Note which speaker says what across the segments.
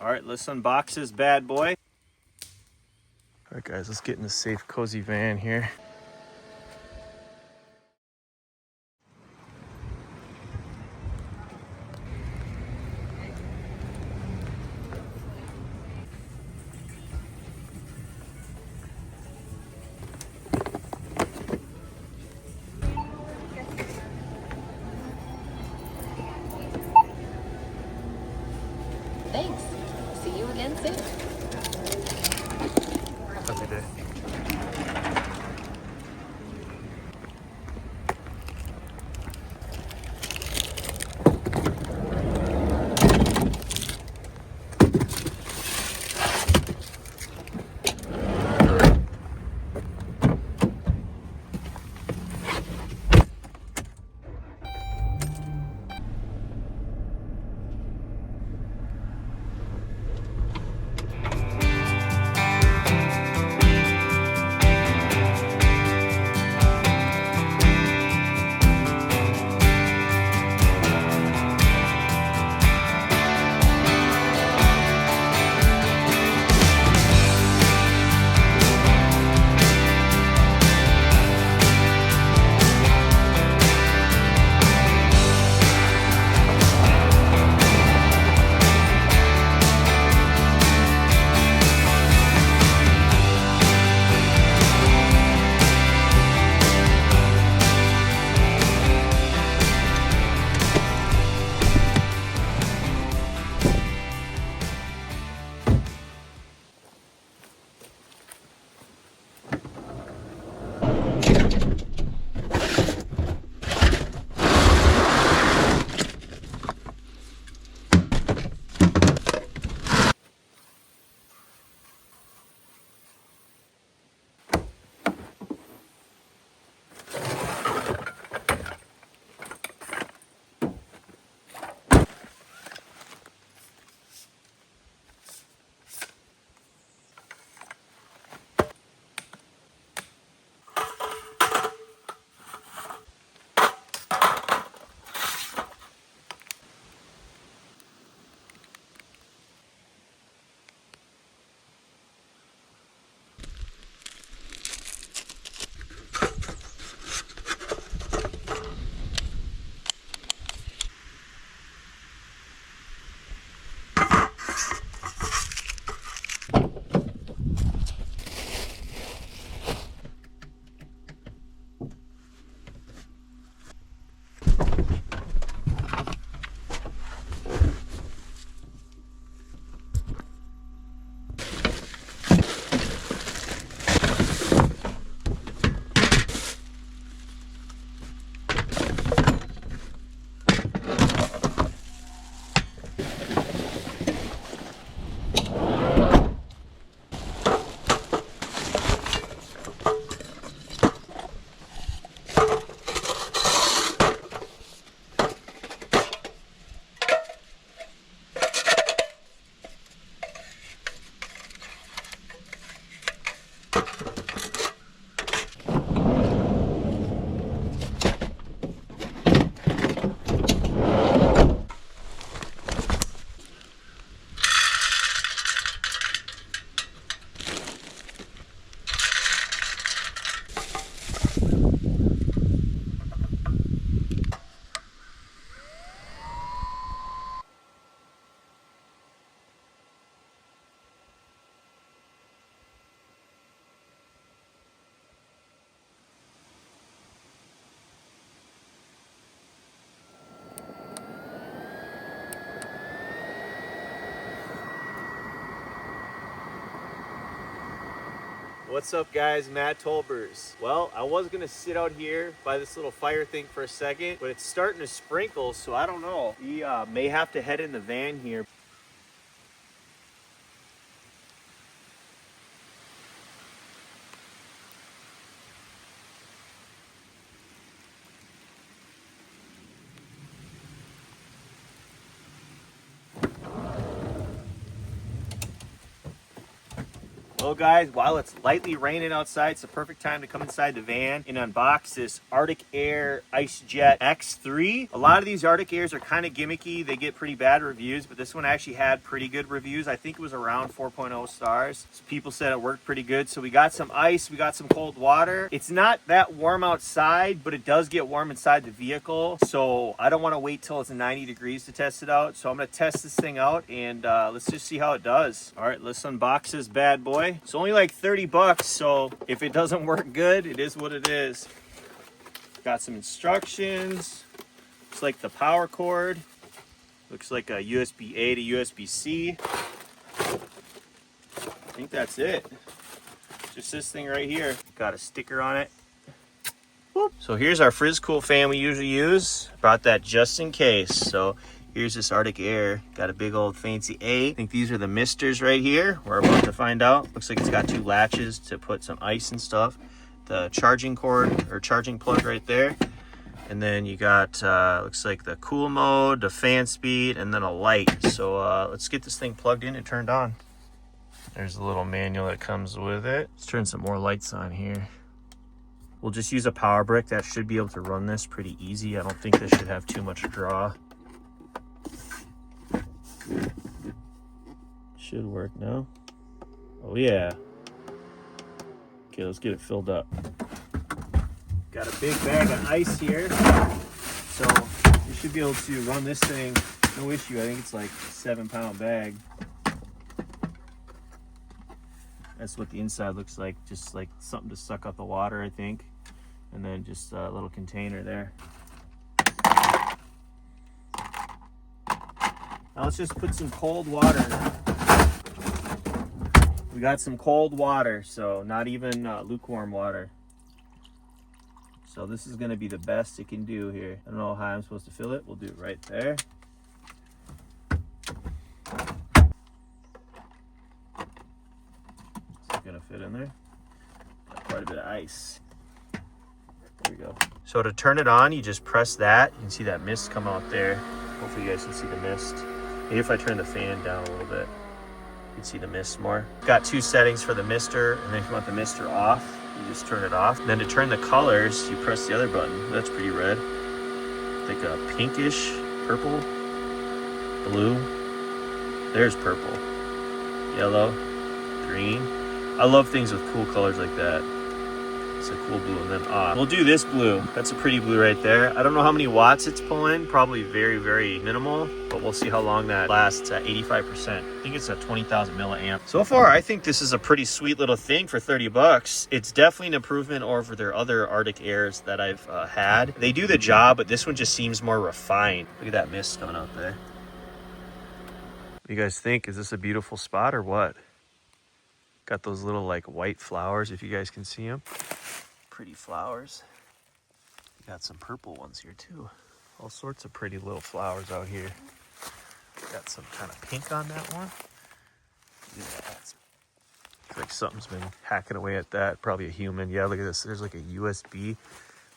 Speaker 1: All right, let's unbox this bad boy. All right, guys, let's get in the safe, cozy van here.
Speaker 2: Thanks. See you again soon.
Speaker 1: Have a good day. What's up, guys? Matt Tolbers. Well, I was gonna sit out here by this little fire thing for a second, but it's starting to sprinkle, so I don't know. We may have to head in the van here. Well guys, while it's lightly raining outside, it's the perfect time to come inside the van and unbox this Arctic Air Ice Jet X3. A lot of these Arctic Airs are kind of gimmicky. They get pretty bad reviews, but this one actually had pretty good reviews. I think it was around 4.0 stars. So people said it worked pretty good. So we got some ice, we got some cold water. It's not that warm outside, but it does get warm inside the vehicle. So I don't want to wait till it's 90 degrees to test it out. So I'm going to test this thing out and let's just see how it does. All right, let's unbox this bad boy. It's only like 30 bucks, so if it doesn't work good, it is what it is. Got some instructions. Looks like the power cord. Looks like a USB-A to USB-C. I think that's it. Just this thing right here. Got a sticker on it. Whoop. So here's our Frizz Cool fan we usually use. Brought that just in case. So here's this Arctic Air. Got a big old fancy A. I think these are the misters right here. We're about to find out. Looks like it's got 2 latches to put some ice and stuff. The charging cord or charging plug right there. And then you got, looks like the cool mode, the fan speed, and then a light. So let's get this thing plugged in and turned on. There's a little manual that comes with it. Let's turn some more lights on here. We'll just use a power brick. That should be able to run this pretty easy. I don't think this should have too much draw. Should work now. Oh yeah. Okay, let's get it filled up. Got a big bag of ice here. So you should be able to run this thing, no issue. I think it's like a 7-pound bag. That's what the inside looks like. Just like something to suck up the water, I think. And then just a little container there. Now let's just put some cold water in it. We got some cold water, so not even lukewarm water. So this is gonna be the best it can do here. I don't know how I'm supposed to fill it. We'll do it right there. Is it gonna fit in there? Got quite a bit of ice. There we go. So to turn it on, you just press that. You can see that mist come out there. Hopefully you guys can see the mist. Maybe if I turn the fan down a little bit, you can see the mist more. Got 2 settings for the mister, and then if you want the mister off, you just turn it off. And then to turn the colors, you press the other button. That's pretty red. Like a pinkish, purple, blue. There's purple, yellow, green. I love things with cool colors like that. It's a cool blue, and then off. We'll do this blue. That's a pretty blue right there. I don't know how many watts it's pulling. Probably very, very minimal, but we'll see how long that lasts at 85%. I think it's at 20,000 milliamp. So far, I think this is a pretty sweet little thing for 30 bucks. It's definitely an improvement over their other Arctic Airs that I've had. They do the job, but this one just seems more refined. Look at that mist coming out there. What do you guys think? Is this a beautiful spot or what? Got those little like white flowers, if you guys can see them. Pretty flowers. Got some purple ones here too. All sorts of pretty little flowers out here. Got some kind of pink on that one. Yeah, it's like something's been hacking away at that. Probably a human. Yeah, look at this. There's like a USB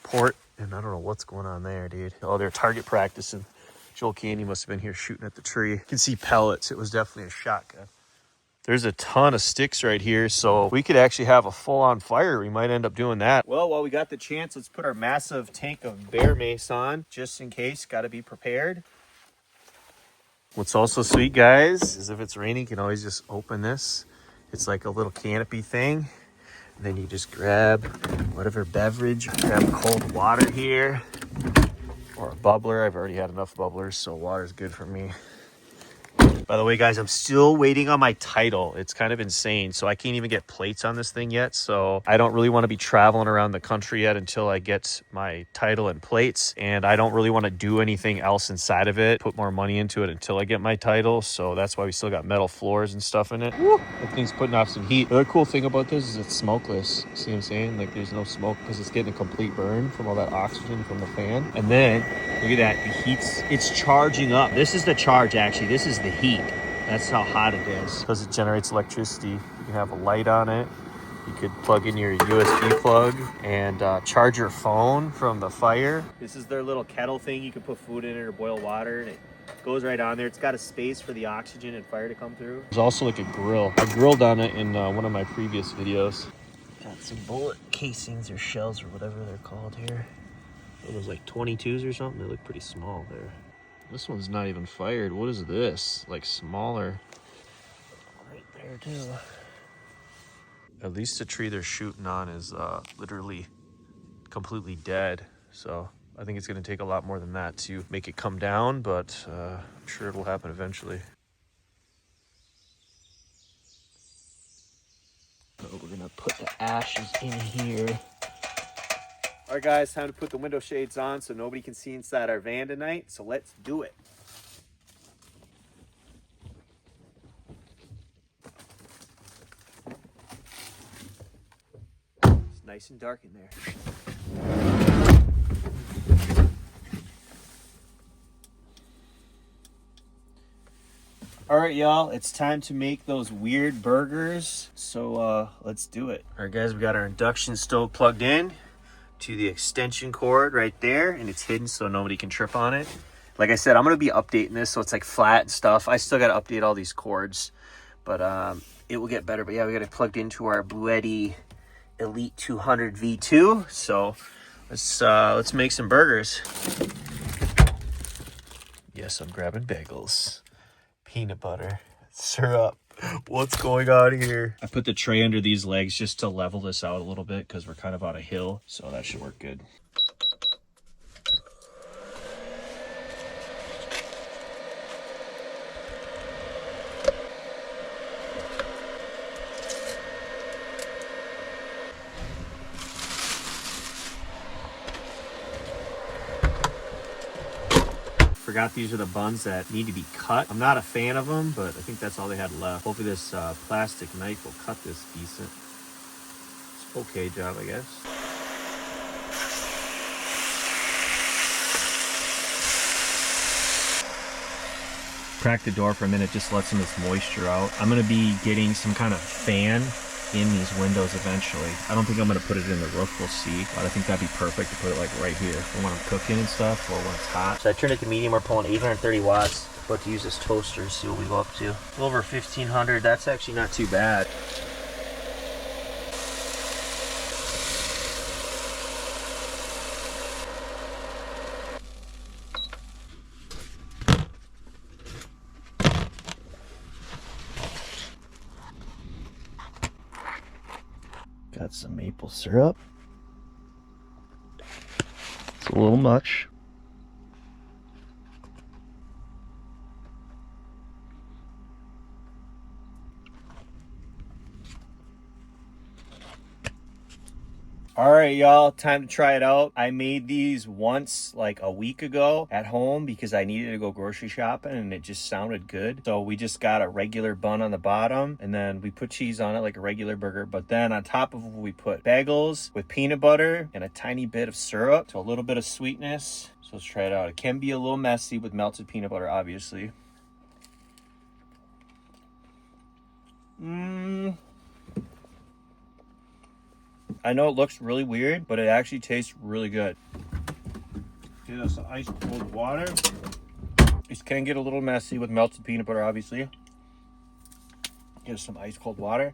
Speaker 1: port, and I don't know what's going on there, dude. Oh, they're target practicing. Joel Candy must have been here shooting at the tree. You can see pellets. It was definitely a shotgun. There's a ton of sticks right here, so we could actually have a full-on fire. We might end up doing that. Well, while we got the chance, let's put our massive tank of bear mace on, just in case. Got to be prepared. What's also sweet, guys, is if it's raining, you can always just open this. It's like a little canopy thing. And then you just grab whatever beverage. Grab cold water here, or a bubbler. I've already had enough bubblers, so water's good for me. By the way, guys, I'm still waiting on my title. It's kind of insane. So I can't even get plates on this thing yet. So I don't really want to be traveling around the country yet until I get my title and plates. And I don't really want to do anything else inside of it, put more money into it until I get my title. So that's why we still got metal floors and stuff in it. Woo! That thing's putting off some heat. The other cool thing about this is it's smokeless. See what I'm saying? Like there's no smoke because it's getting a complete burn from all that oxygen from the fan. And then look at that. The heat's, it's charging up. This is the charge, actually. This is the heat. That's how hot it is because it generates electricity. You can have a light on it. You could plug in your USB plug and charge your phone from the fire. This is their little kettle thing. You can put food in it or boil water and it Goes right on there. It's got a space for the oxygen and fire to come through. There's also like a grill. I grilled on it in one of my previous videos. Got some bullet casings or shells or whatever they're called here. Oh, those like 22s or something. They look pretty small there. This one's not even fired. What is this? Like smaller. Right there too. At least the tree they're shooting on is literally completely dead. So I think it's going to take a lot more than that to make it come down, but I'm sure it'll happen eventually. So we're going to put the ashes in here. All right, guys, time to put the window shades on so nobody can see inside our van tonight. So let's do it. It's nice and dark in there. All right, y'all, it's time to make those weird burgers. So let's do it. All right, guys, we got our induction stove plugged in to the extension cord right there, and it's hidden so nobody can trip on it. Like I said, I'm gonna be updating this so it's like flat and stuff. I still gotta update all these cords, but it will get better. But yeah, we got it plugged into our Bluetti Elite 200 V2. So let's make some burgers. Yes, I'm grabbing bagels, peanut butter, syrup. What's going on here? I put the tray under these legs just to level this out a little bit because we're kind of on a hill, so that should work good. Forgot these are the buns that need to be cut. I'm not a fan of them, but I think that's all they had left. Hopefully this plastic knife will cut this decent. It's an okay job, I guess. Crack the door for a minute, just let some of this moisture out. I'm gonna be getting some kind of fan in these windows eventually. I don't think I'm gonna put it in the roof, we'll see, but I think that'd be perfect to put it like right here for when I'm cooking and stuff or when it's hot. So I turned it to medium, we're pulling 830 watts. About to use this toaster, see what we go up to. A little over 1500, that's actually not too bad. Got some maple syrup. It's a little much. All right, y'all, time to try it out. I made these once like a week ago at home because I needed to go grocery shopping and it just sounded good. So we just got a regular bun on the bottom and then we put cheese on it like a regular burger. But then on top of it, we put bagels with peanut butter and a tiny bit of syrup. So a little bit of sweetness. So let's try it out. It can be a little messy with melted peanut butter, obviously. I know it looks really weird, but it actually tastes really good. Get us some ice cold water. This can get a little messy with melted peanut butter, obviously. Get us some ice cold water.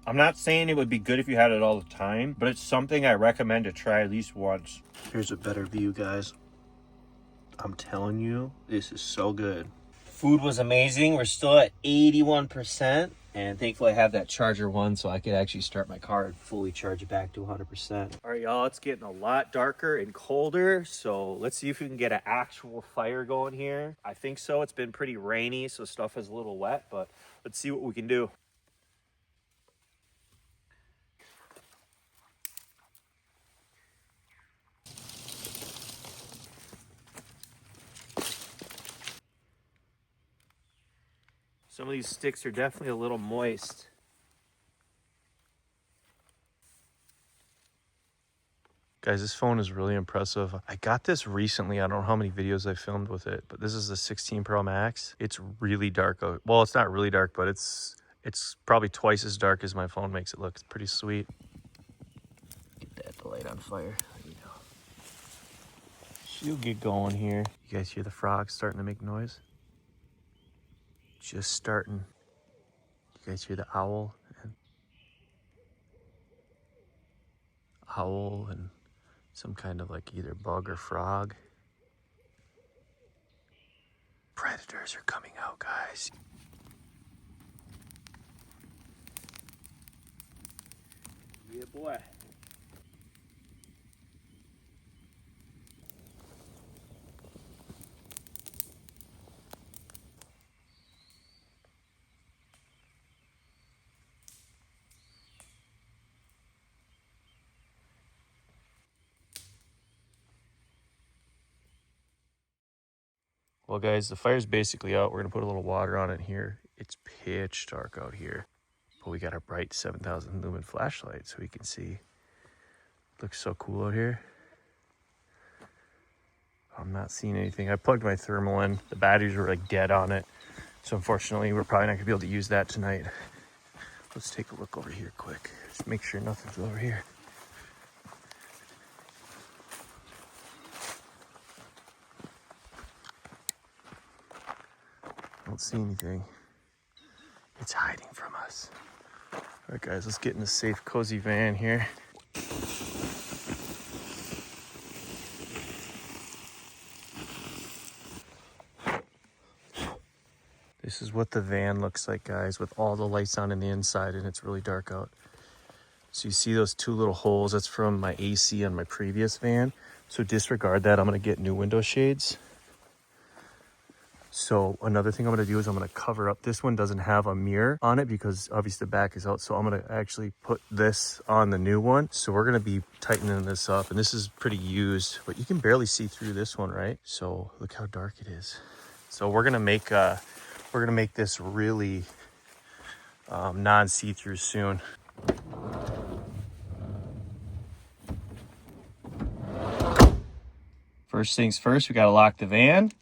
Speaker 1: I'm not saying it would be good if you had it all the time, but it's something I recommend to try at least once. Here's a better view, guys. I'm telling you, this is so good. Food was amazing. We're still at 81%. And thankfully I have that charger one so I could actually start my car and fully charge it back to 100%. All right, y'all, it's getting a lot darker and colder. So let's see if we can get an actual fire going here. I think so. It's been pretty rainy, so stuff is a little wet, but let's see what we can do. Some of these sticks are definitely a little moist. Guys, this phone is really impressive. I got this recently. I don't know how many videos I filmed with it, but this is the 16 Pro Max. It's really dark. Well, it's not really dark, but it's probably twice as dark as my phone makes it look. It's pretty sweet. Get that light on fire. There you go. She'll get going here. You guys hear the frogs starting to make noise? Just starting. You guys hear the owl and some kind of like either bug or frog. Predators are coming out, guys. Yeah, boy. Well, guys, the fire's basically out. We're gonna put a little water on it here. It's pitch dark out here, but we got our bright 7,000 lumen flashlight so we can see. Looks so cool out here. I'm not seeing anything. I plugged my thermal in. The batteries were like dead on it. So unfortunately, we're probably not gonna be able to use that tonight. Let's take a look over here quick. Just make sure nothing's over here. Don't see anything. It's hiding from us. All right, guys, let's get in a safe, cozy van here. This is what the van looks like, guys, with all the lights on in the inside, and it's really dark out. So you see those two little holes? That's from my AC on my previous van. So disregard that. I'm gonna get new window shades. So another thing I'm gonna do is I'm gonna cover up. This one doesn't have a mirror on it because obviously the back is out. So I'm gonna actually put this on the new one. So we're gonna be tightening this up, and this is pretty used, but you can barely see through this one, right? So look how dark it is. So we're gonna make this really non-see-through soon. First things first, we gotta lock the van.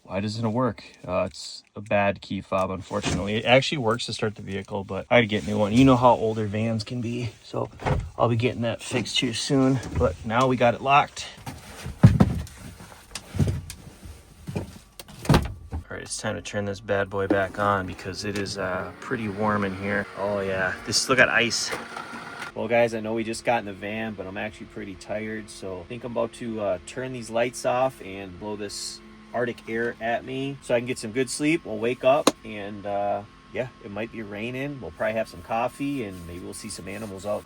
Speaker 1: Why doesn't it work? It's a bad key fob, unfortunately. It actually works to start the vehicle, but I had to get a new one. You know how older vans can be, so I'll be getting that fixed here soon. But now we got it locked. All right, it's time to turn this bad boy back on because it is pretty warm in here. Oh yeah, this still got ice. Well, guys, I know we just got in the van, but I'm actually pretty tired, so I think I'm about to turn these lights off and blow this Arctic air at me so I can get some good sleep. We'll wake up and yeah, it might be raining. We'll probably have some coffee and maybe we'll see some animals out.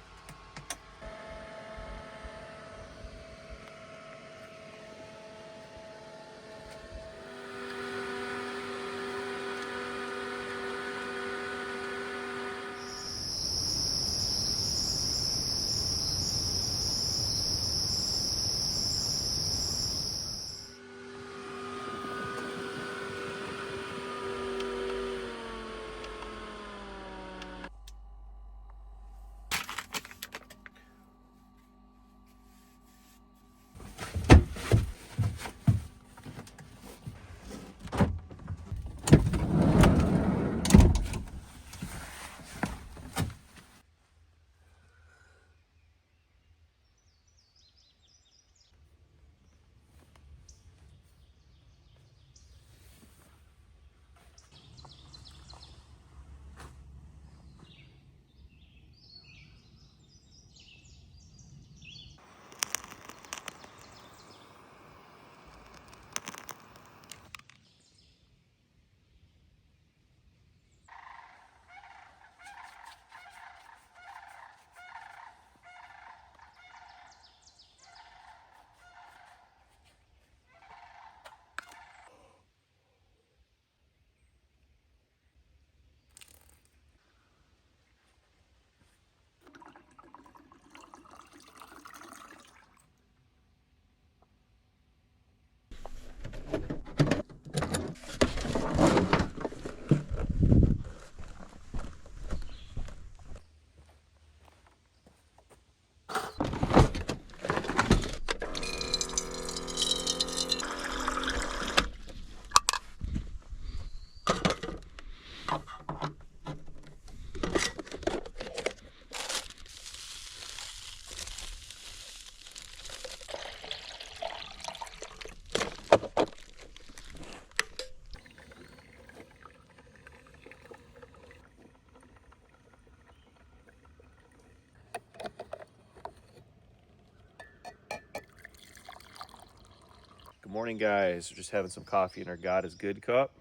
Speaker 1: Morning, guys. We're just having some coffee in our God is Good cup.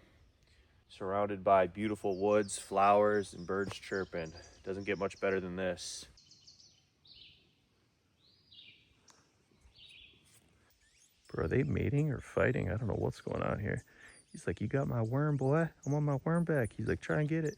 Speaker 1: Surrounded by beautiful woods, flowers, and birds chirping. Doesn't get much better than this. Bro, are they mating or fighting? I don't know what's going on here. He's like, you got my worm, boy. I want my worm back. He's like, try and get it.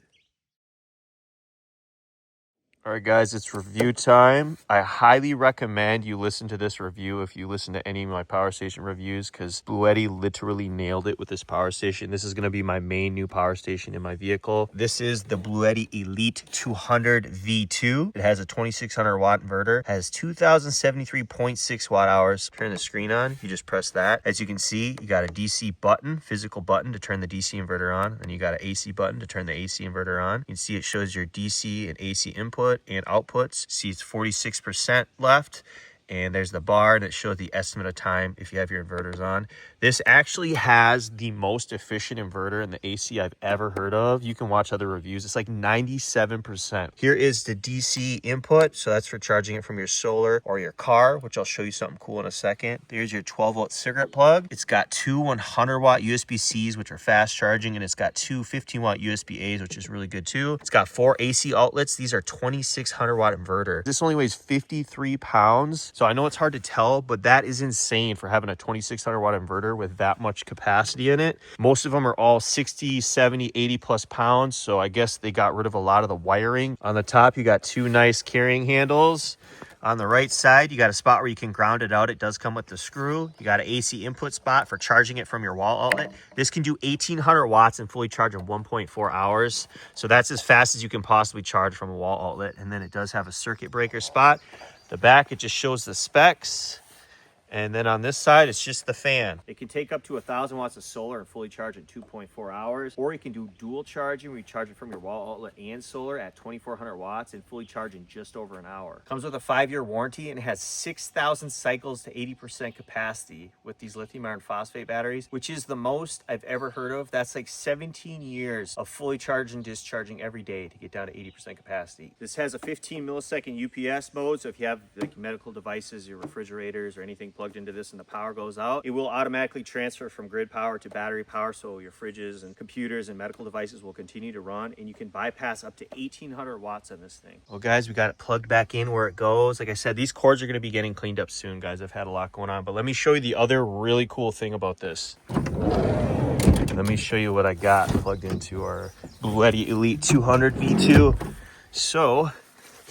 Speaker 1: All right, guys, it's review time. I highly recommend you listen to this review if you listen to any of my power station reviews, because Blue Eddy literally nailed it with this power station. This is going to be my main new power station in my vehicle. This is the Blue Eddy Elite 200 V2. It has a 2600 watt inverter, has 2073.6 watt hours. Turn the screen on, you just press that. As you can see, you got a DC button, physical button to turn the DC inverter on, and you got an AC button to turn the AC inverter on. You can see it shows your DC and AC input and outputs. See, it's 46% left, and there's the bar, and it shows the estimate of time if you have your inverters on. This actually has the most efficient inverter in the AC I've ever heard of. You can watch other reviews. It's like 97%. Here is the DC input. So that's for charging it from your solar or your car, which I'll show you something cool in a second. There's your 12-volt cigarette plug. It's got two 100-watt USB-Cs, which are fast charging, and it's got two 15-watt USB-As, which is really good too. It's got 4 AC outlets. These are 2600-watt inverter. This only weighs 53 pounds. So I know it's hard to tell, but that is insane for having a 2600-watt inverter with that much capacity in it. Most of them are all 60, 70, 80 plus pounds. So I guess they got rid of a lot of the wiring. On the top, you got two nice carrying handles. On the right side, you got a spot where you can ground it out. It does come with the screw. You got an AC input spot for charging it from your wall outlet. This can do 1800 watts and fully charge in 1.4 hours. So that's as fast as you can possibly charge from a wall outlet. And then it does have a circuit breaker spot. The back, it just shows the specs. And then on this side, it's just the fan. It can take up to 1,000 watts of solar and fully charge in 2.4 hours. Or you can do dual charging, where you charge it from your wall outlet and solar at 2,400 watts and fully charge in just over an hour. Comes with a 5-year warranty and it has 6,000 cycles to 80% capacity with these lithium iron phosphate batteries, which is the most I've ever heard of. That's like 17 years of fully charging and discharging every day to get down to 80% capacity. This has a 15 millisecond UPS mode. So if you have like medical devices, your refrigerators or anything plugged into this and the power goes out, it will automatically transfer from grid power to battery power, so your fridges and computers and medical devices will continue to run, and you can bypass up to 1800 watts on this thing. Well, guys, we got it plugged back in where it goes. Like I said, these cords are going to be getting cleaned up soon, guys. I've had a lot going on, but let me show you the other really cool thing about this. Let me show you what I got plugged into our Blue Eddy Elite 200 V2. So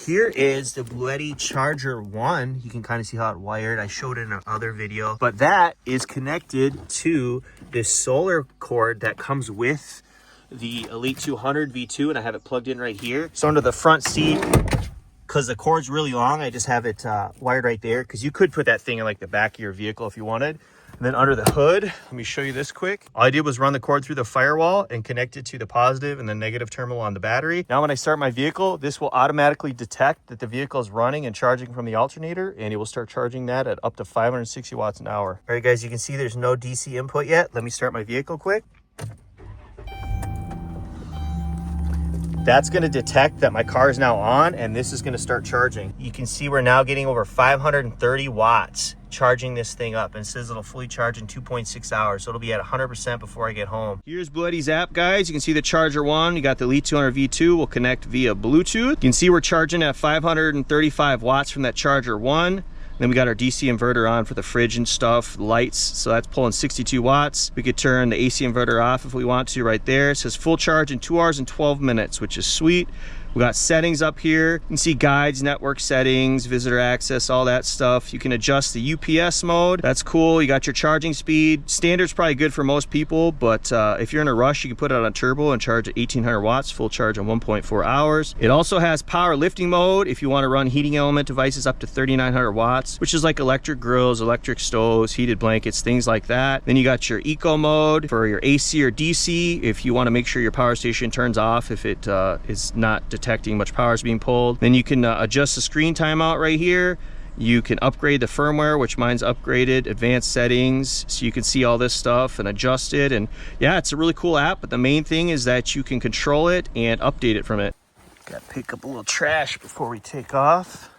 Speaker 1: here is the Blue Eddy Charger 1. You can kind of see how it wired. I showed it in another video, but that is connected to this solar cord that comes with the Elite 200 V2, and I have it plugged in right here. So under the front seat, because the cord's really long, I just have it wired right there, because you could put that thing in like the back of your vehicle if you wanted. And then under the hood, let me show you this quick. All I did was run the cord through the firewall and connect it to the positive and the negative terminal on the battery. Now when I start my vehicle, this will automatically detect that the vehicle is running and charging from the alternator, and it will start charging that at up to 560 watts an hour. All right, guys, you can see there's no DC input yet. Let me start my vehicle quick. That's going to detect that my car is now on, and this is going to start charging. You can see we're now getting over 530 watts charging this thing up, and it says it'll fully charge in 2.6 hours, so it'll be at 100% before I get home. Here's Blue Eddy's app, guys. You can see the Charger 1. You got the Elite 200 V2 will connect via Bluetooth. You can see we're charging at 535 watts from that Charger 1. Then we got our DC inverter on for the fridge and stuff, lights, so that's pulling 62 watts. We could turn the AC inverter off if we want to right there. It says full charge in 2 hours and 12 minutes, which is sweet. We got settings up here. You can see guides, network settings, visitor access, all that stuff. You can adjust the UPS mode. That's cool. You got your charging speed. Standard's probably good for most people, but if you're in a rush, you can put it on turbo and charge at 1800 watts, full charge in 1.4 hours. It also has power lifting mode if you want to run heating element devices up to 3900 watts, which is like electric grills, electric stoves, heated blankets, things like that. Then you got your eco mode for your AC or DC if you want to make sure your power station turns off if it is not detecting much power is being pulled. Then you can adjust the screen timeout right here. You can upgrade the firmware, which mine's upgraded, advanced settings, so you can see all this stuff and adjust it. And yeah, it's a really cool app, but the main thing is that you can control it and update it from it. Gotta pick up a little trash before we take off.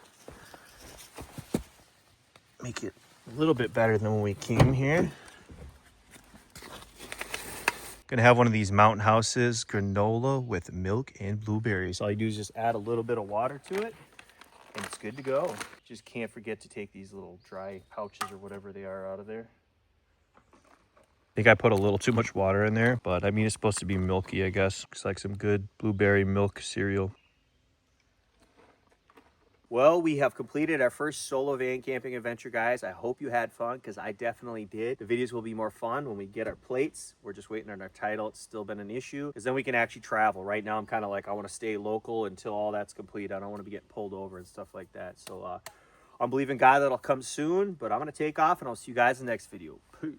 Speaker 1: Make it a little bit better than when we came here. Gonna have one of these mountain houses, granola with milk and blueberries. All you do is just add a little bit of water to it and it's good to go. Just can't forget to take these little dry pouches or whatever they are out of there. I think I put a little too much water in there, but I mean, it's supposed to be milky, I guess. Looks like some good blueberry milk cereal. Well, we have completed our first solo van camping adventure, guys. I hope you had fun, because I definitely did. The videos will be more fun when we get our plates. We're just waiting on our title. It's still been an issue, because then we can actually travel. Right now, I'm kind of like, I want to stay local until all that's complete. I don't want to be getting pulled over and stuff like that. So I'm believing God that'll come soon, but I'm going to take off, and I'll see you guys in the next video. Peace.